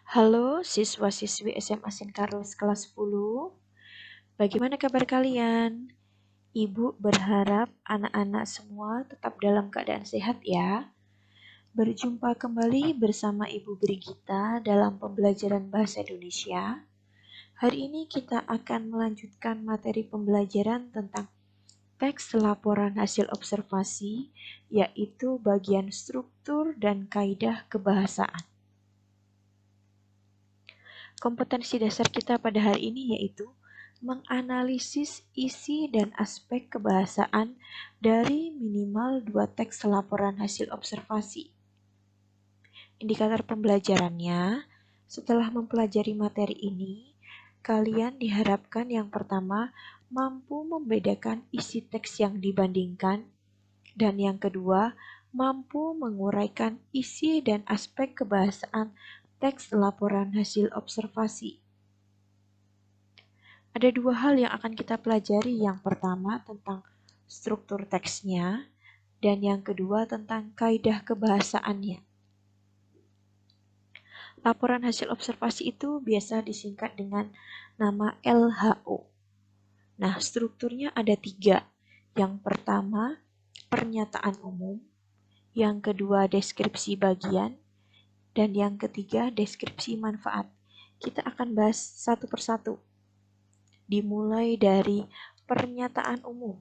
Halo siswa-siswi SMA St. Carlos kelas 10. Bagaimana kabar kalian? Ibu berharap anak-anak semua tetap dalam keadaan sehat ya. Berjumpa kembali bersama Ibu Brigita dalam pembelajaran Bahasa Indonesia. Hari ini kita akan melanjutkan materi pembelajaran tentang teks laporan hasil observasi, yaitu bagian struktur dan kaidah kebahasaan. Kompetensi dasar kita pada hari ini yaitu menganalisis isi dan aspek kebahasaan dari minimal 2 teks laporan hasil observasi. Indikator pembelajarannya, setelah mempelajari materi ini, kalian diharapkan yang pertama mampu membedakan isi teks yang dibandingkan, dan yang kedua mampu menguraikan isi dan aspek kebahasaan teks laporan hasil observasi. Ada dua hal yang akan kita pelajari. Yang pertama tentang struktur teksnya, dan yang kedua tentang kaidah kebahasaannya. Laporan hasil observasi itu biasa disingkat dengan nama LHO. Nah, strukturnya ada 3. Yang pertama, pernyataan umum. Yang kedua, deskripsi bagian. Dan yang ketiga, deskripsi manfaat. Kita akan bahas satu persatu. Dimulai dari pernyataan umum.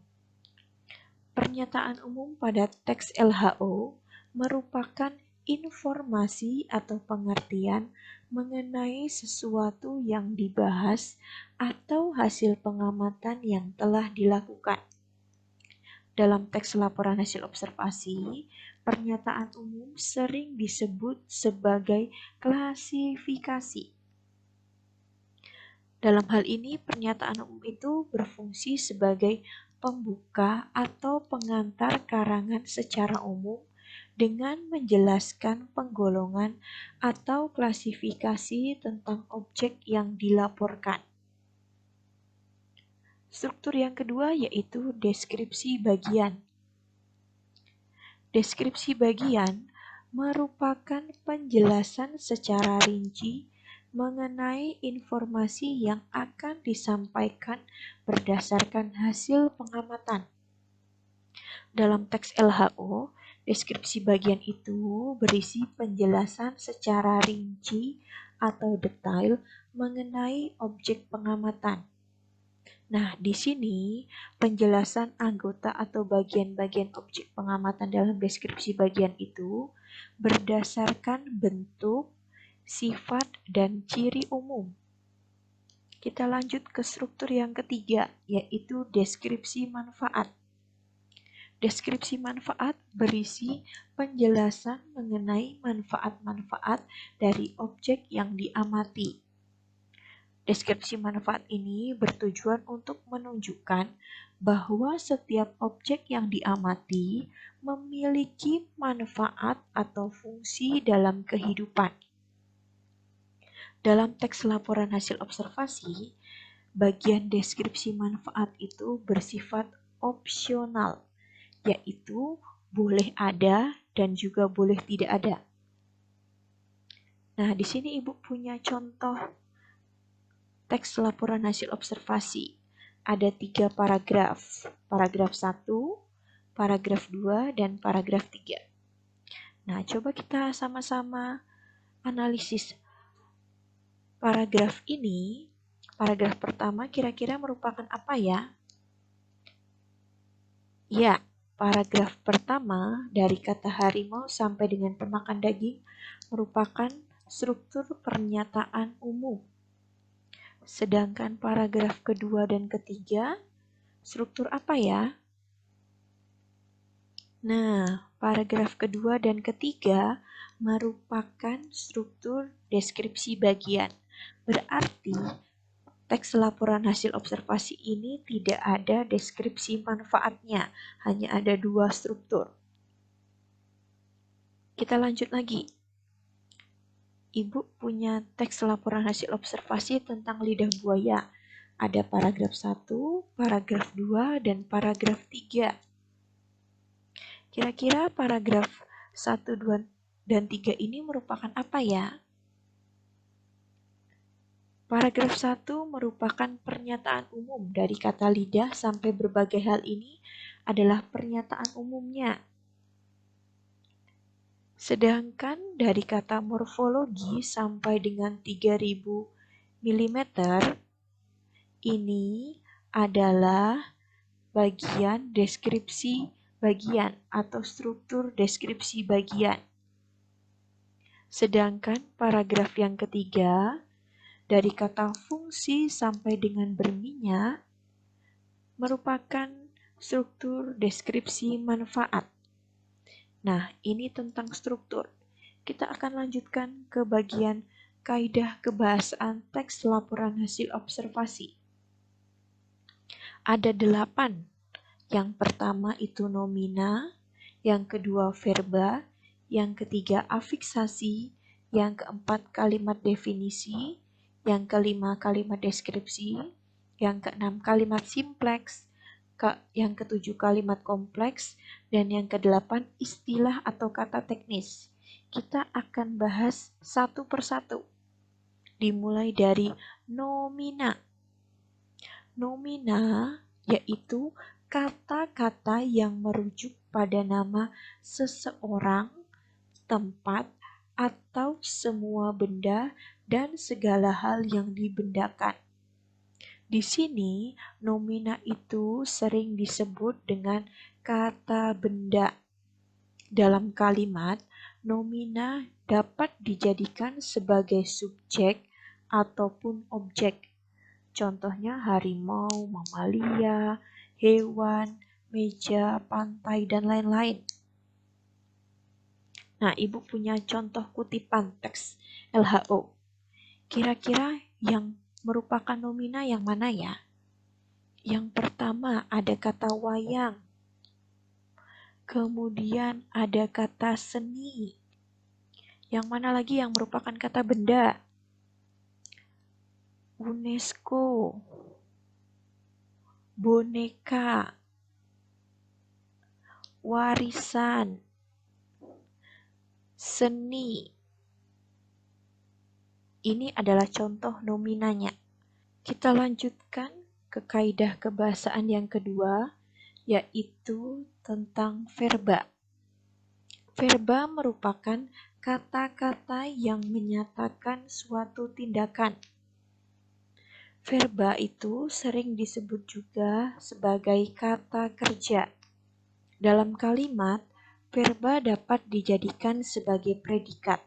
Pernyataan umum pada teks LHO merupakan informasi atau pengertian mengenai sesuatu yang dibahas atau hasil pengamatan yang telah dilakukan. Dalam teks laporan hasil observasi, pernyataan umum sering disebut sebagai klasifikasi. Dalam hal ini, pernyataan umum itu berfungsi sebagai pembuka atau pengantar karangan secara umum dengan menjelaskan penggolongan atau klasifikasi tentang objek yang dilaporkan. Struktur yang kedua yaitu deskripsi bagian. Deskripsi bagian merupakan penjelasan secara rinci mengenai informasi yang akan disampaikan berdasarkan hasil pengamatan. Dalam teks LHO, deskripsi bagian itu berisi penjelasan secara rinci atau detail mengenai objek pengamatan. Nah, di sini penjelasan anggota atau bagian-bagian objek pengamatan dalam deskripsi bagian itu berdasarkan bentuk, sifat, dan ciri umum. Kita lanjut ke struktur yang ketiga, yaitu deskripsi manfaat. Deskripsi manfaat berisi penjelasan mengenai manfaat-manfaat dari objek yang diamati. Deskripsi manfaat ini bertujuan untuk menunjukkan bahwa setiap objek yang diamati memiliki manfaat atau fungsi dalam kehidupan. Dalam teks laporan hasil observasi, bagian deskripsi manfaat itu bersifat opsional, yaitu boleh ada dan juga boleh tidak ada. Nah, di sini Ibu punya contoh teks laporan hasil observasi. Ada 3 paragraf. Paragraf 1, paragraf 2, dan paragraf 3. Nah, coba kita sama-sama analisis. Paragraf ini, paragraf pertama kira-kira merupakan apa ya? Ya, paragraf pertama dari kata harimau sampai dengan pemakan daging merupakan struktur pernyataan umum. Sedangkan paragraf kedua dan ketiga, struktur apa ya? Nah, paragraf kedua dan ketiga merupakan struktur deskripsi bagian. Berarti teks laporan hasil observasi ini tidak ada deskripsi manfaatnya, hanya ada 2 struktur. Kita lanjut lagi. Ibu punya teks laporan hasil observasi tentang lidah buaya. Ada paragraf 1, paragraf 2, dan paragraf 3. Kira-kira paragraf 1, 2, dan 3 ini merupakan apa ya? Paragraf 1 merupakan pernyataan umum. Dari kata lidah sampai berbagai hal ini adalah pernyataan umumnya. Sedangkan dari kata morfologi sampai dengan 3000 mm ini adalah bagian deskripsi bagian atau struktur deskripsi bagian. Sedangkan paragraf yang ketiga, dari kata fungsi sampai dengan berminyak, merupakan struktur deskripsi manfaat. Nah, ini tentang struktur. Kita akan lanjutkan ke bagian kaidah kebahasaan teks laporan hasil observasi. Ada 8. Yang pertama itu nomina, yang kedua verba, yang ketiga afiksasi, yang keempat kalimat definisi, yang kelima kalimat deskripsi, yang keenam kalimat simpleks, yang ketujuh kalimat kompleks, dan yang kedelapan istilah atau kata teknis. Kita akan bahas satu persatu. Dimulai dari nomina. Nomina yaitu kata-kata yang merujuk pada nama seseorang, tempat, atau semua benda dan segala hal yang dibendakan. Di sini, nomina itu sering disebut dengan kata benda. Dalam kalimat, nomina dapat dijadikan sebagai subjek ataupun objek. Contohnya harimau, mamalia, hewan, meja, pantai, dan lain-lain. Nah, Ibu punya contoh kutipan teks LHO. Kira-kira yang merupakan nomina yang mana ya? Yang pertama ada kata wayang. Kemudian ada kata seni. Yang mana lagi yang merupakan kata benda? UNESCO, boneka, warisan, seni. Ini adalah contoh nominanya. Kita lanjutkan ke kaidah kebahasaan yang kedua, yaitu tentang verba. Verba merupakan kata-kata yang menyatakan suatu tindakan. Verba itu sering disebut juga sebagai kata kerja. Dalam kalimat, verba dapat dijadikan sebagai predikat.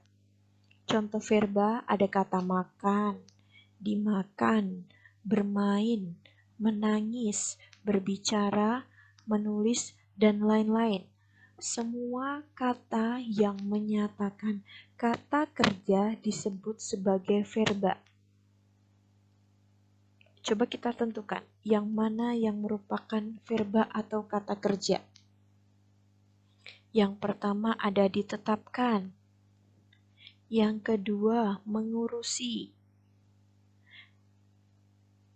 Contoh verba ada kata makan, dimakan, bermain, menangis, berbicara, menulis, dan lain-lain. Semua kata yang menyatakan kata kerja disebut sebagai verba. Coba kita tentukan yang mana yang merupakan verba atau kata kerja. Yang pertama ada ditetapkan. Yang kedua mengurusi.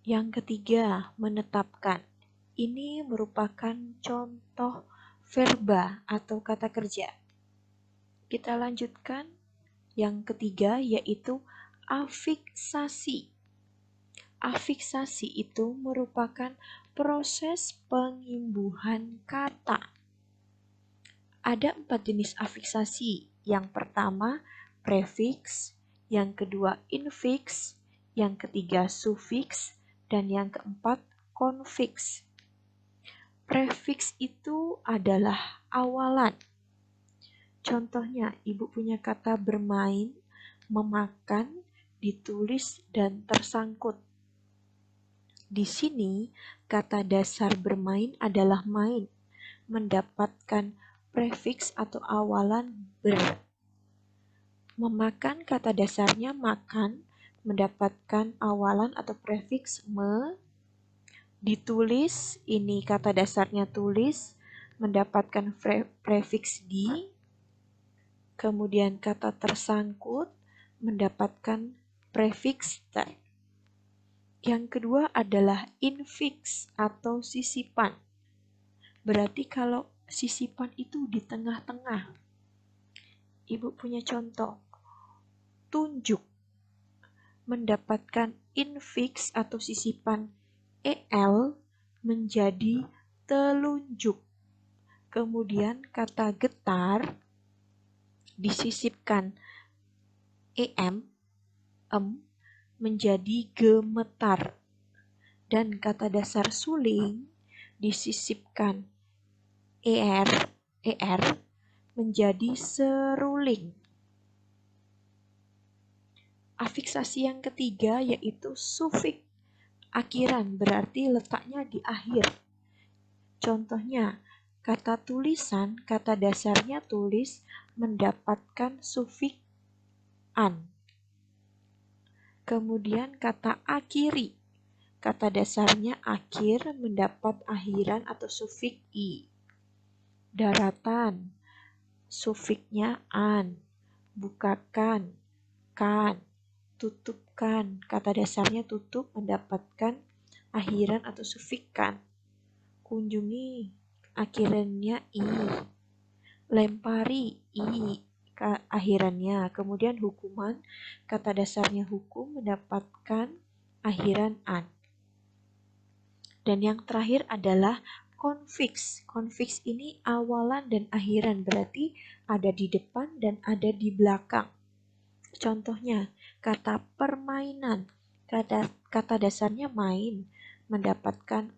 Yang ketiga menetapkan. Ini merupakan contoh verba atau kata kerja. Kita lanjutkan yang ketiga yaitu afiksasi. Afiksasi itu merupakan proses pengimbuhan kata. Ada 4 jenis afiksasi. Yang pertama prefiks, yang kedua infiks, yang ketiga sufiks, dan yang keempat konfiks. Prefiks itu adalah awalan. Contohnya, Ibu punya kata bermain, memakan, ditulis, dan tersangkut. Di sini, kata dasar bermain adalah main, mendapatkan prefiks atau awalan ber. Memakan kata dasarnya makan, mendapatkan awalan atau prefiks me. Ditulis, ini kata dasarnya tulis, mendapatkan prefiks di. Kemudian kata tersangkut, mendapatkan prefiks ter. Yang kedua adalah infiks atau sisipan. Berarti kalau sisipan itu di tengah-tengah. Ibu punya contoh. Tunjuk. mendapatkan infix atau sisipan el menjadi telunjuk. Kemudian kata getar disisipkan em menjadi gemetar. Dan kata dasar suling disisipkan er menjadi seruling. Afiksasi yang ketiga yaitu sufiks akhiran, berarti letaknya di akhir. Contohnya, kata tulisan, kata dasarnya tulis mendapatkan sufiks an. Kemudian kata akhiri, kata dasarnya akhir mendapat akhiran atau sufiks i. Daratan, sufiksnya an. Bukakan, kan. Tutupkan, kata dasarnya tutup mendapatkan akhiran atau sufiks kan. Kunjungi, akhirannya i. Lempari, i akhirannya. Kemudian hukuman, kata dasarnya hukum mendapatkan akhiran an. Dan yang terakhir adalah konfiks. Konfiks ini awalan dan akhiran, berarti ada di depan dan ada di belakang. Contohnya, kata permainan, kata dasarnya main, mendapatkan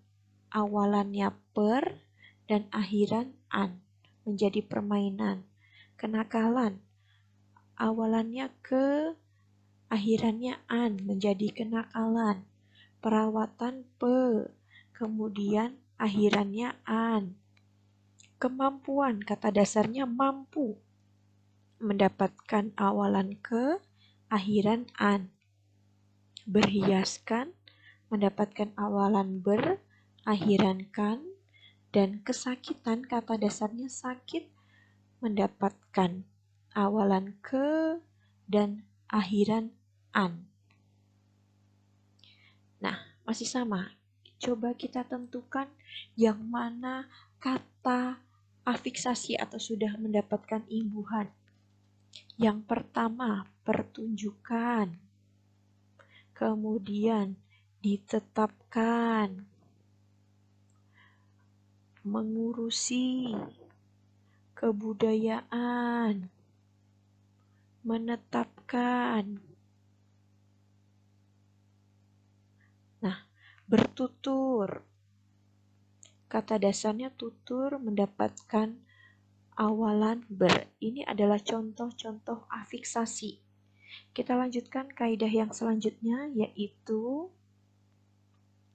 awalannya per dan akhiran an, menjadi permainan. Kenakalan, awalannya ke, akhirannya an, menjadi kenakalan. Perawatan pe, kemudian akhirannya an. Kemampuan, kata dasarnya mampu, mendapatkan awalan ke, akhiran an. Berhiaskan, mendapatkan awalan ber, akhiran kan. Dan kesakitan, kata dasarnya sakit, mendapatkan awalan ke dan akhiran an. Nah, masih sama. Coba kita tentukan yang mana kata afiksasi atau sudah mendapatkan imbuhan. Yang pertama, pertunjukan. Kemudian, ditetapkan. Mengurusi. Kebudayaan. Menetapkan. Nah, bertutur. Kata dasarnya tutur mendapatkan awalan ber. Ini adalah contoh-contoh afiksasi. Kita lanjutkan kaidah yang selanjutnya, yaitu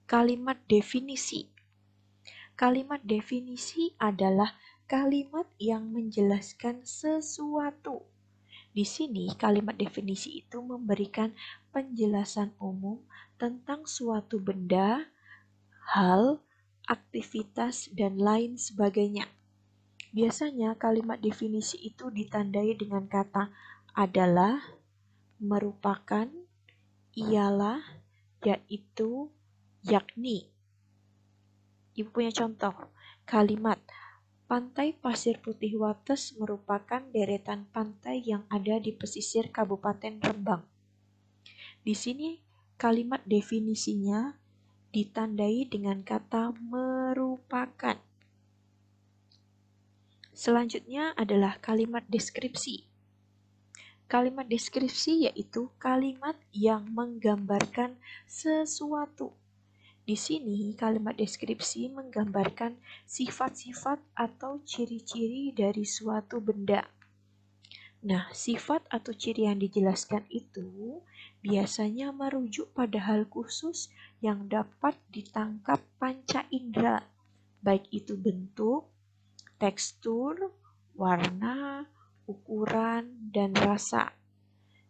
kalimat definisi. Kalimat definisi adalah kalimat yang menjelaskan sesuatu. Di sini kalimat definisi itu memberikan penjelasan umum tentang suatu benda, hal, aktivitas, dan lain sebagainya. Biasanya kalimat definisi itu ditandai dengan kata adalah, merupakan, ialah, yaitu, yakni. Ibu punya contoh kalimat Pantai Pasir Putih Wates merupakan deretan pantai yang ada di pesisir Kabupaten Rembang. Di sini kalimat definisinya ditandai dengan kata merupakan. Selanjutnya adalah kalimat deskripsi. Kalimat deskripsi yaitu kalimat yang menggambarkan sesuatu. Di sini kalimat deskripsi menggambarkan sifat-sifat atau ciri-ciri dari suatu benda. Nah, sifat atau ciri yang dijelaskan itu biasanya merujuk pada hal khusus yang dapat ditangkap panca indera, baik itu bentuk, tekstur, warna, ukuran, dan rasa.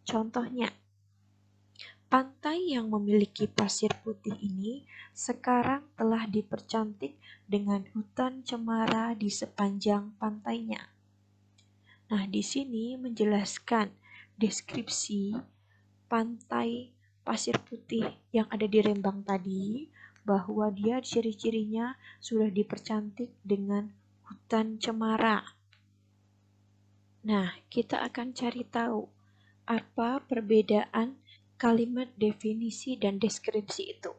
Contohnya, pantai yang memiliki pasir putih ini sekarang telah dipercantik dengan hutan cemara di sepanjang pantainya. Nah, di sini menjelaskan deskripsi pantai pasir putih yang ada di Rembang tadi, bahwa dia ciri-cirinya sudah dipercantik dengan hutan cemara. Nah, kita akan cari tahu apa perbedaan kalimat definisi dan deskripsi itu.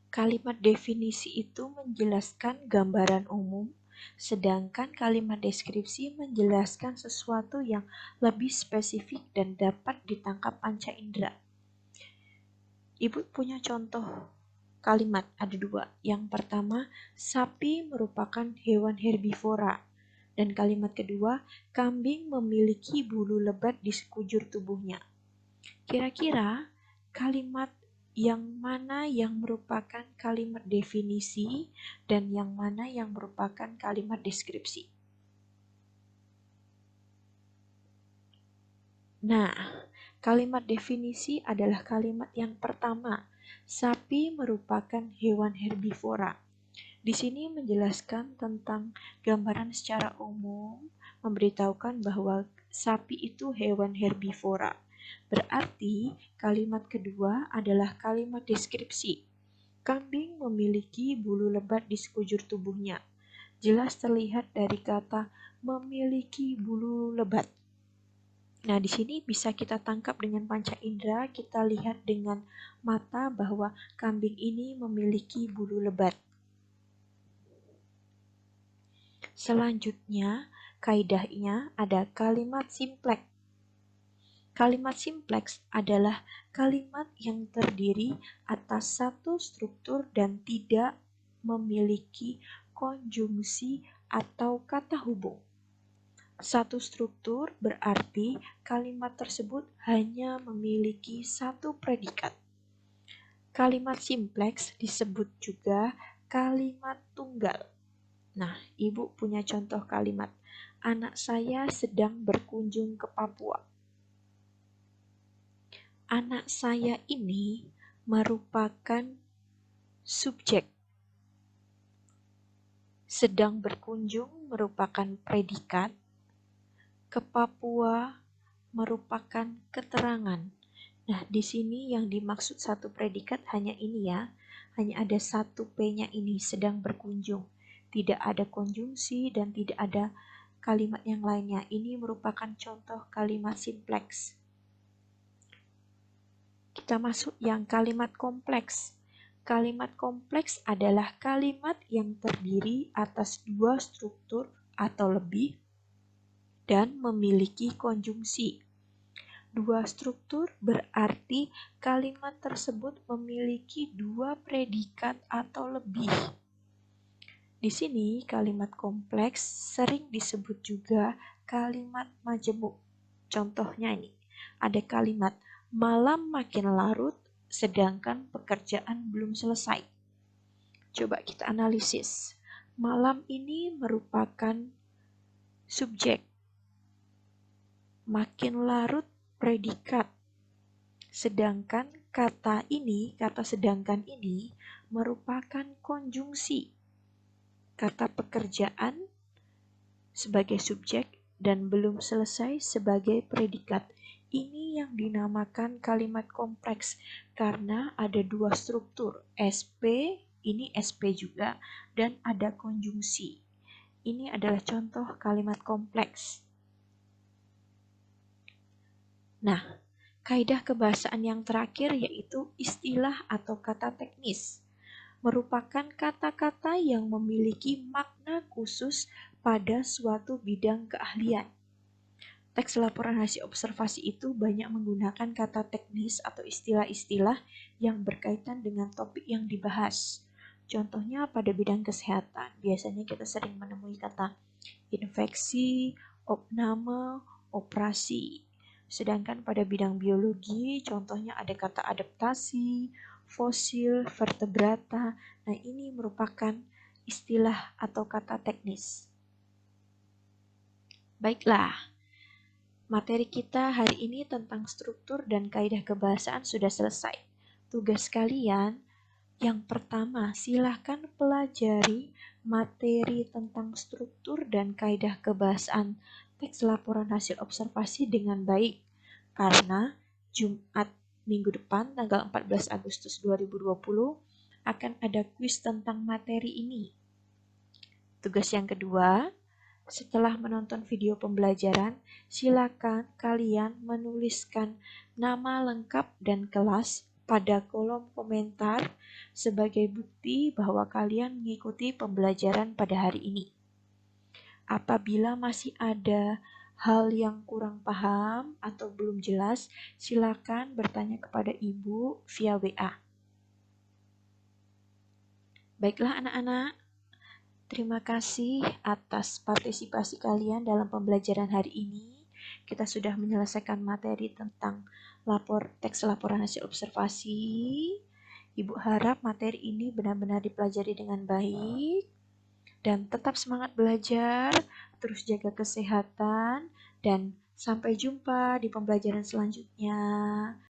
Kalimat definisi itu menjelaskan gambaran umum, sedangkan kalimat deskripsi menjelaskan sesuatu yang lebih spesifik dan dapat ditangkap panca indera. Ibu punya contoh kalimat, ada dua. Yang pertama, sapi merupakan hewan herbivora. Dan kalimat kedua, kambing memiliki bulu lebat di sekujur tubuhnya. Kira-kira kalimat yang mana yang merupakan kalimat definisi dan yang mana yang merupakan kalimat deskripsi? Nah, kalimat definisi adalah kalimat yang pertama. Sapi merupakan hewan herbivora. Di sini menjelaskan tentang gambaran secara umum, memberitahukan bahwa sapi itu hewan herbivora. Berarti kalimat kedua adalah kalimat deskripsi. Kambing memiliki bulu lebat di sekujur tubuhnya. Jelas terlihat dari kata memiliki bulu lebat. Nah, di sini bisa kita tangkap dengan panca indera, kita lihat dengan mata bahwa kambing ini memiliki bulu lebat. Selanjutnya, kaidahnya ada kalimat simpleks. Kalimat simpleks adalah kalimat yang terdiri atas satu struktur dan tidak memiliki konjungsi atau kata hubung. Satu struktur berarti kalimat tersebut hanya memiliki satu predikat. Kalimat simpleks disebut juga kalimat tunggal. Nah, Ibu punya contoh kalimat, anak saya sedang berkunjung ke Papua. Anak saya ini merupakan subjek. Sedang berkunjung merupakan predikat. Ke Papua merupakan keterangan. Nah, di sini yang dimaksud satu predikat hanya ini ya. Hanya ada satu P-nya ini, sedang berkunjung. Tidak ada konjungsi dan tidak ada kalimat yang lainnya. Ini merupakan contoh kalimat simpleks. Kita masuk yang kalimat kompleks. Kalimat kompleks adalah kalimat yang terdiri atas dua struktur atau lebih dan memiliki konjungsi. Dua struktur berarti kalimat tersebut memiliki dua predikat atau lebih. Di sini kalimat kompleks sering disebut juga kalimat majemuk. Contohnya ini, ada kalimat malam makin larut sedangkan pekerjaan belum selesai. Coba kita analisis. Malam ini merupakan subjek. Makin larut predikat. Sedangkan kata sedangkan ini merupakan konjungsi. Kata pekerjaan sebagai subjek dan belum selesai sebagai predikat. Ini yang dinamakan kalimat kompleks karena ada dua struktur, SP, ini SP juga, dan ada konjungsi. Ini adalah contoh kalimat kompleks. Nah, kaidah kebahasaan yang terakhir yaitu istilah atau kata teknis. Merupakan kata-kata yang memiliki makna khusus pada suatu bidang keahlian. Teks laporan hasil observasi itu banyak menggunakan kata teknis atau istilah-istilah yang berkaitan dengan topik yang dibahas. Contohnya pada bidang kesehatan, biasanya kita sering menemui kata infeksi, opname, operasi. Sedangkan pada bidang biologi, contohnya ada kata adaptasi, fosil, vertebrata. Nah, ini merupakan istilah atau kata teknis. Baiklah, materi kita hari ini tentang struktur dan kaidah kebahasaan sudah selesai. Tugas kalian yang pertama, silahkan pelajari materi tentang struktur dan kaidah kebahasaan teks laporan hasil observasi dengan baik. Karena Jumat minggu depan tanggal 14 Agustus 2020 akan ada kuis tentang materi ini. Tugas yang kedua, Setelah menonton video pembelajaran, silakan kalian menuliskan nama lengkap dan kelas pada kolom komentar sebagai bukti bahwa kalian mengikuti pembelajaran pada hari ini. Apabila masih ada hal yang kurang paham atau belum jelas, silakan bertanya kepada ibu via WA. Baiklah anak-anak, terima kasih atas partisipasi kalian dalam pembelajaran hari ini. Kita sudah menyelesaikan materi tentang teks laporan hasil observasi. Ibu harap materi ini benar-benar dipelajari dengan baik. Dan tetap semangat belajar, terus jaga kesehatan, dan sampai jumpa di pembelajaran selanjutnya.